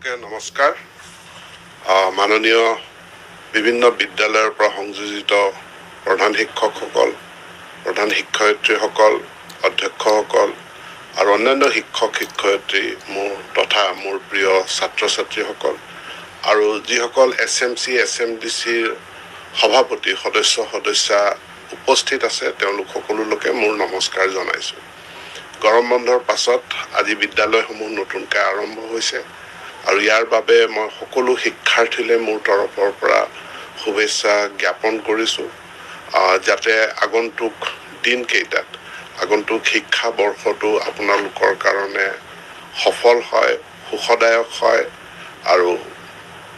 সকলকে নমস্কাৰ। মাননীয় বিভিন্ন বিদ্যালয়ৰ পৰা সংযোজিত প্ৰধান শিক্ষকসকল, প্ৰধান শিক্ষয়িত্ৰীসকল, অধ্যক্ষসকল আৰু অন্যান্য শিক্ষক শিক্ষয়িত্ৰী তথা মোৰ প্ৰিয় ছাত্ৰ ছাত্ৰীসকল আৰু যিসকল SMC SMDCৰ সভাপতি সদস্যা উপস্থিত আছে তেওঁলোক সকলোকে মোৰ নমস্কাৰ জনাইছোঁ। গৰম বন্ধৰ পাছত আজি বিদ্যালয়সমূহ নতুনকৈ আৰম্ভ হৈছে আৰু ইয়াৰ বাবে মই সকলো শিক্ষাৰ্থীলৈ মোৰ তৰফৰ পৰা শুভেচ্ছা জ্ঞাপন কৰিছোঁ, যাতে আগন্তুক দিনকেইটাত আগন্তুক শিক্ষা বৰ্ষটো আপোনালোকৰ কাৰণে সফল হয়, সুখদায়ক হয় আৰু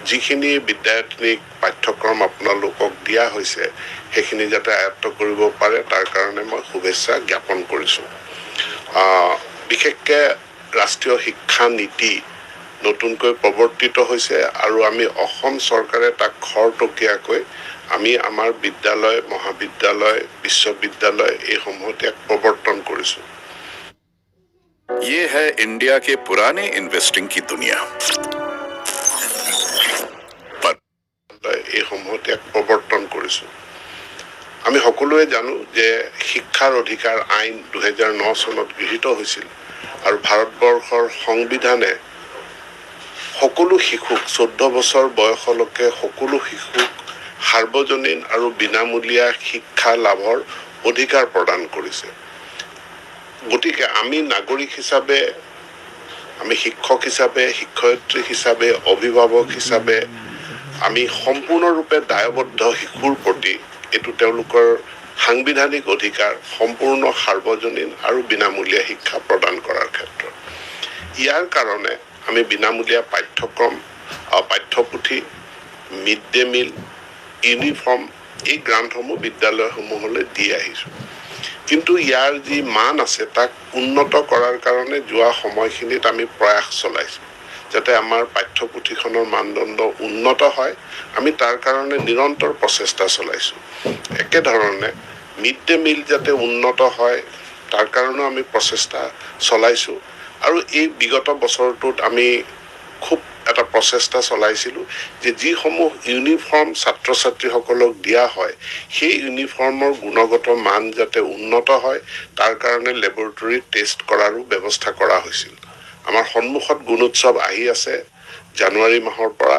যিখিনি বিদ্যায়তনিক পাঠ্যক্ৰম আপোনালোকক দিয়া হৈছে সেইখিনি যাতে আয়ত্ত কৰিব পাৰে তাৰ কাৰণে মই শুভেচ্ছা জ্ঞাপন কৰিছোঁ। বিশেষকৈ ৰাষ্ট্ৰীয় শিক্ষা নীতি নতুনকৈ প্ৰৱৰ্তিত হৈছে আৰু আমি অসম চৰকাৰে তাক খৰতকীয়াকৈ আমি আমাৰ বিদ্যালয়, মহাবিদ্যালয়, বিশ্ববিদ্যালয় এইসমূহত ইয়াক প্ৰৱৰ্তন কৰিছোঁ। ये है इंडिया के पुराने इन्वेस्टिंग की दुनिया। এইসমূহত ইয়াক প্ৰৱৰ্তন কৰিছোঁ। আমি সকলোৱে জানো যে শিক্ষাৰ অধিকাৰ আইন 2009 চনত গৃহীত হৈছিল আৰু ভাৰতবৰ্ষৰ সংবিধানে সকলো শিশুক 14 বছৰ বয়সলৈকে সকলো শিশুক সাৰ্বজনীন আৰু বিনামূলীয়া শিক্ষা লাভৰ অধিকাৰ প্ৰদান কৰিছে। গতিকে আমি নাগৰিক হিচাপে, আমি শিক্ষক হিচাপে, শিক্ষয়িত্ৰী হিচাপে, অভিভাৱক হিচাপে আমি সম্পূৰ্ণৰূপে দায়বদ্ধ শিশুৰ প্ৰতি। এইটো তেওঁলোকৰ সাংবিধানিক অধিকাৰ সম্পূৰ্ণ সাৰ্বজনীন আৰু বিনামূলীয়া শিক্ষা প্ৰদান কৰাৰ ক্ষেত্ৰত। ইয়াৰ কাৰণে আমি বিনামূলীয়া পাঠ্যক্ৰম, পাঠ্যপুথি, মিড ডে মিল, ইউনিফৰ্ম এই গ্ৰাণ্টসমূহ বিদ্যালয়সমূহলৈ দি আহিছোঁ। কিন্তু ইয়াৰ যি মান আছে তাক উন্নত কৰাৰ কাৰণে যোৱা সময়খিনিত আমি প্ৰয়াস চলাইছোঁ যাতে আমাৰ পাঠ্যপুথিখনৰ মানদণ্ড উন্নত হয়। আমি তাৰ কাৰণে নিৰন্তৰ প্ৰচেষ্টা চলাইছোঁ। একেধৰণে মিড ডে মিল যাতে উন্নত হয় তাৰ কাৰণেও আমি প্ৰচেষ্টা চলাইছোঁ আৰু এই বিগত বছৰটোত আমি খুব এটা প্ৰচেষ্টা চলাইছিলোঁ যে যিসমূহ ইউনিফৰ্ম ছাত্ৰ ছাত্ৰীসকলক দিয়া হয় সেই ইউনিফৰ্মৰ গুণগত মান যাতে উন্নত হয় তাৰ কাৰণে লেবৰেটৰী টেষ্ট কৰাৰো ব্যৱস্থা কৰা হৈছিল। আমাৰ সন্মুখত গুণোৎসৱ আহি আছে জানুৱাৰী মাহৰ পৰা।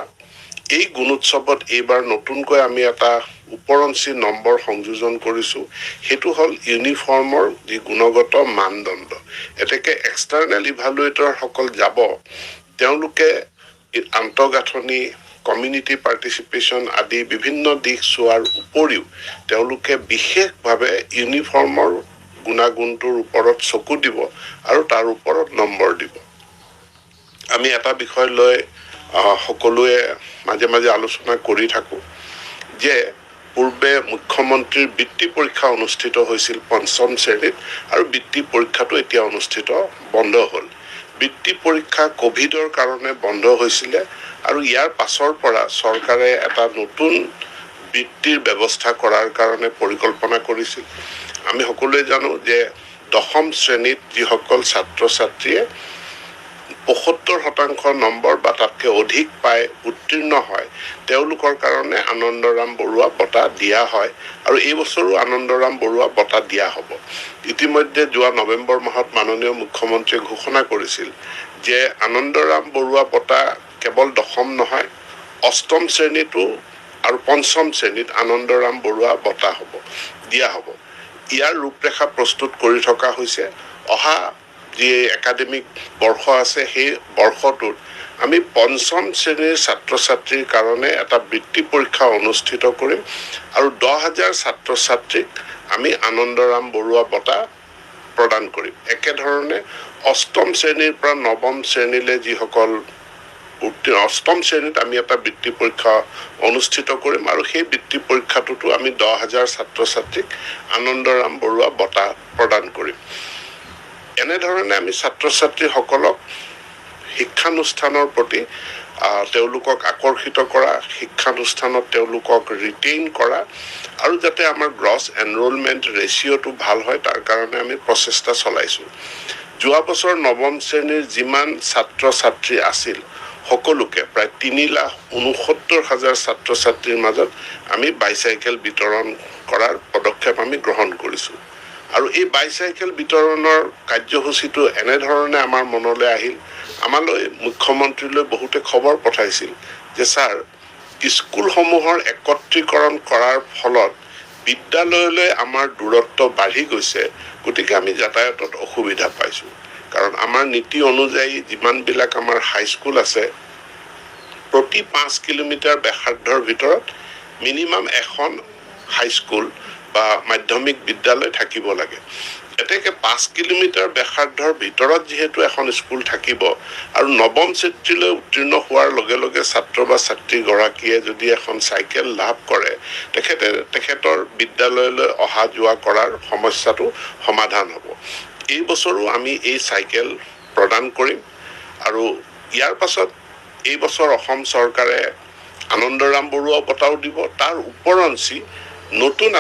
এই গুণোৎসৱত এইবাৰ নতুনকৈ আমি এটা ওপৰঞ্চি নম্বৰ সংযোজন কৰিছোঁ, সেইটো হ'ল ইউনিফৰ্মৰ যি গুণগত মানদণ্ড। এতেকে এক্সটাৰ্নেল ইভালুৱেটৰসকল যাব, তেওঁলোকে আন্তঃগাঁথনি, কমিউনিটি পাৰ্টিচিপেশ্যন আদি বিভিন্ন দিশ চোৱাৰ উপৰিও তেওঁলোকে বিশেষভাৱে ইউনিফৰ্মৰ গুণাগুণটোৰ ওপৰত চকু দিব আৰু তাৰ ওপৰত নম্বৰ দিব। আমি এটা বিষয় লৈ সকলোৱে মাজে মাজে আলোচনা কৰি থাকোঁ যে পূৰ্বে মুখ্যমন্ত্ৰীৰ বৃত্তি পৰীক্ষা অনুষ্ঠিত হৈছিল 5ম শ্ৰেণীত আৰু বৃত্তি পৰীক্ষাটো এতিয়া অনুষ্ঠিত বন্ধ হ'ল। বৃত্তি পৰীক্ষা ক'ভিডৰ কাৰণে বন্ধ হৈছিলে আৰু ইয়াৰ পাছৰ পৰা চৰকাৰে এটা নতুন বৃত্তিৰ ব্যৱস্থা কৰাৰ কাৰণে পৰিকল্পনা কৰিছিল। আমি সকলোৱে জানো যে 10ম শ্ৰেণীত যিসকল ছাত্ৰ ছাত্ৰীয়ে 75% নম্বৰ বা তাতকৈ অধিক পাই উত্তীৰ্ণ হয় তেওঁলোকৰ কাৰণে আনন্দৰাম বৰুৱা বঁটা দিয়া হয় আৰু এই বছৰো আনন্দৰাম বৰুৱা বঁটা দিয়া হ'ব। ইতিমধ্যে যোৱা নৱেম্বৰ মাহত মাননীয় মুখ্যমন্ত্ৰীয়ে ঘোষণা কৰিছিল যে আনন্দৰাম বৰুৱা বঁটা কেৱল 10ম নহয় 8ম শ্ৰেণীতো আৰু 5ম শ্ৰেণীত আনন্দৰাম বৰুৱা বঁটা দিয়া হ'ব। ইয়াৰ ৰূপৰেখা প্ৰস্তুত কৰি থকা হৈছে। অহা যি একাডেমিক বৰ্ষ আছে সেই বৰ্ষটোত আমি 5ম শ্ৰেণীৰ ছাত্ৰ ছাত্ৰীৰ কাৰণে এটা বৃত্তি পৰীক্ষা অনুষ্ঠিত কৰিম আৰু 10,000 ছাত্ৰ ছাত্ৰীক আমি আনন্দৰাম বৰুৱা বঁটা প্ৰদান কৰিম। একেধৰণে 8ম শ্ৰেণীৰ পৰা 9ম শ্ৰেণীলৈ যিসকল 8ম শ্ৰেণীত আমি এটা বৃত্তি পৰীক্ষা অনুষ্ঠিত কৰিম আৰু সেই বৃত্তি পৰীক্ষাটোতো আমি 10,000 ছাত্ৰ ছাত্ৰীক আনন্দৰাম বৰুৱা বঁটা প্ৰদান কৰিম। এনেধৰণে আমি ছাত্ৰ ছাত্ৰীসকলক শিক্ষানুষ্ঠানৰ প্ৰতি তেওঁলোকক আকৰ্ষিত কৰা, শিক্ষানুষ্ঠানত তেওঁলোকক ৰিটেইন কৰা আৰু যাতে আমাৰ গ্ৰছ এনৰোলমেণ্ট ৰেচিঅ'টো ভাল হয় তাৰ কাৰণে আমি প্ৰচেষ্টা চলাইছোঁ। যোৱা বছৰ 9ম শ্ৰেণীৰ যিমান ছাত্ৰ ছাত্ৰী আছিল সকলোকে প্ৰায় 3,69,000 ছাত্ৰ ছাত্ৰীৰ মাজত আমি বাইচাইকেল বিতৰণ কৰাৰ পদক্ষেপ আমি গ্ৰহণ কৰিছোঁ আৰু এই বাইচাইকেল বিতৰণৰ কাৰ্যসূচীটো এনেধৰণে আমাৰ মনলৈ আহিল আমালৈ মুখ্যমন্ত্ৰীলৈ বহুতে খবৰ পঠাইছিল যে ছাৰ স্কুলসমূহৰ একত্ৰীকৰণ কৰাৰ ফলত বিদ্যালয়লৈ আমাৰ দূৰত্ব বাঢ়ি গৈছে গতিকে আমি যাতায়াতত অসুবিধা পাইছোঁ কাৰণ আমাৰ নীতি অনুযায়ী যিমানবিলাক আমাৰ হাইস্কুল আছে প্ৰতি 5 কিলোমিটাৰ ব্যাসাৰ্ধৰ ভিতৰত মিনিমাম এখন হাইস্কুল বা মাধ্যমিক বিদ্যালয় থাকিব লাগে এতেকে 5 কিলোমিটাৰ ব্যাসাৰ্ধৰ ভিতৰত যেহেতু এখন স্কুল থাকিব আৰু নৱম শ্ৰেণীলৈ উত্তীৰ্ণ হোৱাৰ লগে লগে ছাত্ৰ বা ছাত্ৰীগৰাকীয়ে যদি এখন চাইকেল লাভ কৰে তেখেতৰ বিদ্যালয়লৈ অহা যোৱা কৰাৰ সমস্যাটো সমাধান হ'ব এই বছৰো আমি এই চাইকেল প্ৰদান কৰিম আৰু ইয়াৰ পাছত এই বছৰ অসম চৰকাৰে আনন্দৰাম বৰুৱা বঁটাও দিব তাৰ ওপৰঞ্চি নতুন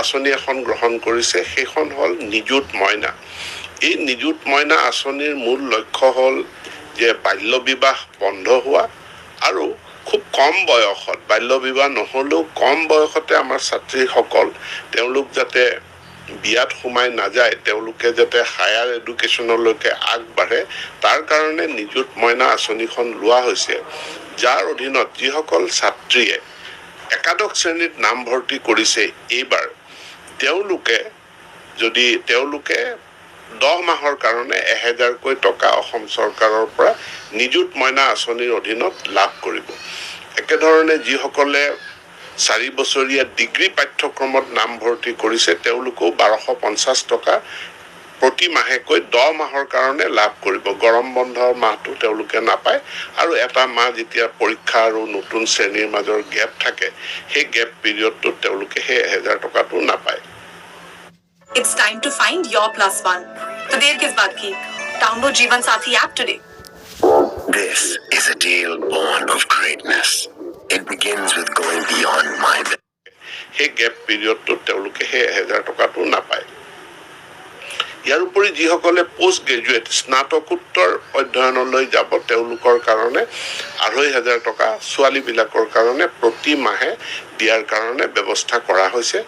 আঁচনি এখন গ্ৰহণ কৰিছে সেইখন হ'ল নিযুত মইনা এই নিযুত মইনা আঁচনিৰ মূল লক্ষ্য হ'ল যে বাল্য বিবাহ বন্ধ হোৱা আৰু খুব কম বয়সত বাল্য বিবাহ নহলেও কম বয়সতে আমাৰ ছাত্ৰীসকল তেওঁলোক যাতে বিয়াত সোমাই নাযায় তেওঁলোকে যাতে হায়াৰ এডুকেশ্যনলৈকে আগবাঢ়ে তাৰ কাৰণে নিযুত মইনা আঁচনিখন লোৱা হৈছে যাৰ অধীনত যিসকল ছাত্ৰীয়ে একাদশ শ্ৰেণীত নামভৰ্তি কৰিছে এইবাৰ তেওঁলোকে 10 মাহৰ কাৰণে 1,000কৈ টকা অসম চৰকাৰৰ পৰা নিযুত মইনা আঁচনিৰ অধীনত লাভ কৰিব একেধৰণে যিসকলে 4 বছৰীয়া ডিগ্ৰী পাঠ্যক্ৰমত নামভৰ্তি কৰিছে তেওঁলোকেও 1250 টকা প্ৰতি মাহেকৈ 10 মাহৰ কাৰণে লাভ কৰিব গৰম বন্ধৰ মাহটো তেওঁলোকে নাপায় আৰু এটা মাহ যেতিয়া পৰীক্ষা আৰু নতুন শ্ৰেণীৰ মাজৰ গেপ থাকে সেই গেপ পিৰিয়ডটোত তেওঁলোকে সেই 1,000 টকাটো নাপায় It's time to find your plus one. तो देर किस बात की? Download जीवन साथी app today. This is a deal born of greatness. It begins with going beyond my সেই গেপ পিৰিয়ডটোত তেওঁলোকে সেই 1,000 টকাটো নাপায় ইয়াৰ উপৰি যিসকলে পোষ্ট গ্ৰেজুৱেট স্নাতকোত্তৰ অধ্যয়নলৈ যাব তেওঁলোকৰ কাৰণে 2,500 টকা ছোৱালীবিলাকৰ কাৰণে প্ৰতি মাহে দিয়াৰ কাৰণে ব্যৱস্থা কৰা হৈছে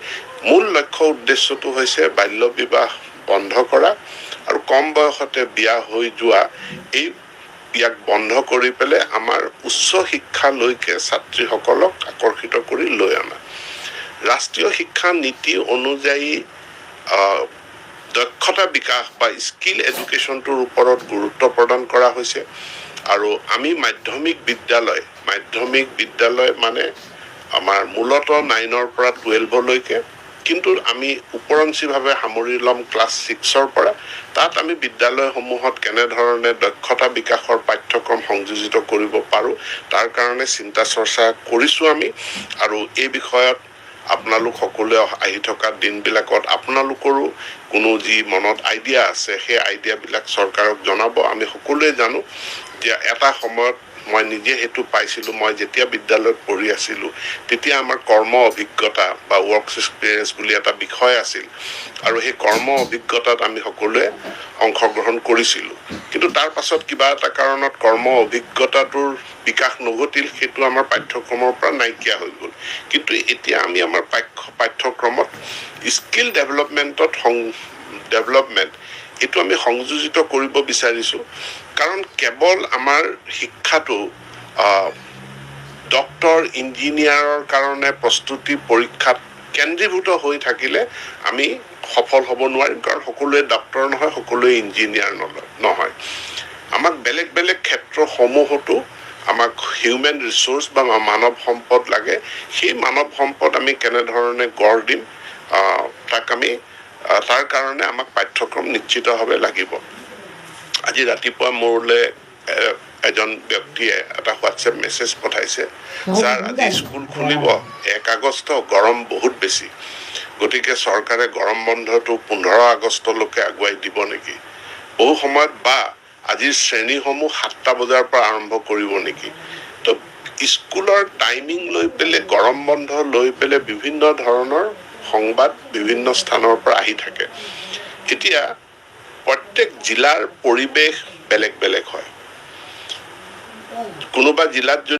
মূল লক্ষ্য উদ্দেশ্যটো হৈছে বাল্য বিবাহ বন্ধ কৰা আৰু কম বয়সতে বিয়া হৈ যোৱা এই ইয়াক বন্ধ কৰি পেলাই আমাৰ উচ্চ শিক্ষালৈকে ছাত্ৰীসকলক আকৰ্ষিত কৰি লৈ অনা ৰাষ্ট্ৰীয় শিক্ষা নীতি অনুযায়ী দক্ষতা বিকাশ বা স্কিল এডুকেশ্যনটোৰ ওপৰত গুৰুত্ব প্ৰদান কৰা হৈছে আৰু আমি মাধ্যমিক বিদ্যালয় মানে আমাৰ মূলত 9ৰ পৰা 12লৈকে কিন্তু আমি উপৰঞ্চিভাৱে সামৰি ল'ম ক্লাছ 6ৰ পৰা তাত আমি বিদ্যালয়সমূহত কেনেধৰণে দক্ষতা বিকাশৰ পাঠ্যক্ৰম সংযোজিত কৰিব পাৰোঁ তাৰ কাৰণে চিন্তা চৰ্চা কৰিছোঁ আমি আৰু এই বিষয়ত আপোনালোক সকলোৱে আহি থকা দিনবিলাকত আপোনালোকৰো কোনো যি মনত আইডিয়া আছে সেই আইডিয়াবিলাক চৰকাৰক জনাব আমি সকলোৱে জানো যে এটা সময়ত মই নিজে হেতু পাইছিলোঁ মই যেতিয়া বিদ্যালয়ত পঢ়ি আছিলোঁ তেতিয়া আমাৰ কৰ্ম অভিজ্ঞতা বা ৱৰ্ক এক্সপিৰিয়েন্স বুলি এটা বিষয় আছিল আৰু সেই কৰ্ম অভিজ্ঞতাত আমি সকলোৱে অংশগ্ৰহণ কৰিছিলোঁ কিন্তু তাৰ পাছত কিবা এটা কাৰণত কৰ্ম অভিজ্ঞতাটোৰ বিকাশ নঘটিল সেইটো আমাৰ পাঠ্যক্ৰমৰ পৰা নাইকিয়া হৈ গ'ল কিন্তু এতিয়া আমি আমাৰ পাঠ্যক্ৰমত স্কিল ডেভেলপমেন্ট এইটো আমি সংযোজিত কৰিব বিচাৰিছোঁ কাৰণ কেৱল আমাৰ শিক্ষাটো ডক্টৰ ইঞ্জিনিয়াৰৰ কাৰণে প্ৰস্তুতি পৰীক্ষাত কেন্দ্ৰীভূত হৈ থাকিলে আমি সফল হ'ব নোৱাৰিম কাৰণ সকলোৱে ডক্টৰ নহয় সকলোৱে ইঞ্জিনিয়াৰ নহয় আমাক বেলেগ বেলেগ ক্ষেত্ৰসমূহতো আমাক হিউমেন ৰিসোৰ্স বা মানৱ সম্পদ লাগে সেই মানৱ সম্পদ আমি কেনেধৰণে গঢ় দিম তাক আমি তাৰ কাৰণে আমাক পাঠ্যক্ৰম নিশ্চিতভাৱে লাগিব আজি ৰাতিপুৱা মোৰলৈ এজন ব্যক্তিয়ে এটা হোৱাটছএপ মেছেজ পঠাইছে স্যাৰ আজি স্কুল খুলিব 1 আগষ্ট গৰম বহুত বেছি গতিকে চৰকাৰে গৰম বন্ধটো 15 আগষ্টলৈকে আগুৱাই দিব নেকি বহু সময়ত বা আজিৰ শ্ৰেণীসমূহ 7টা বজাৰ পৰা আৰম্ভ কৰিব নেকি তো স্কুলৰ টাইমিং লৈ পেলে গৰম বন্ধ লৈ পেলে বিভিন্ন ধৰণৰ সংবাদ বিভিন্ন স্থানৰ পৰা আহি থাকে এতিয়া প্ৰত্যেক জিলাৰ পৰিবেশ বেলেগ বেলেগ হয় কোনোবা জিলাত যদি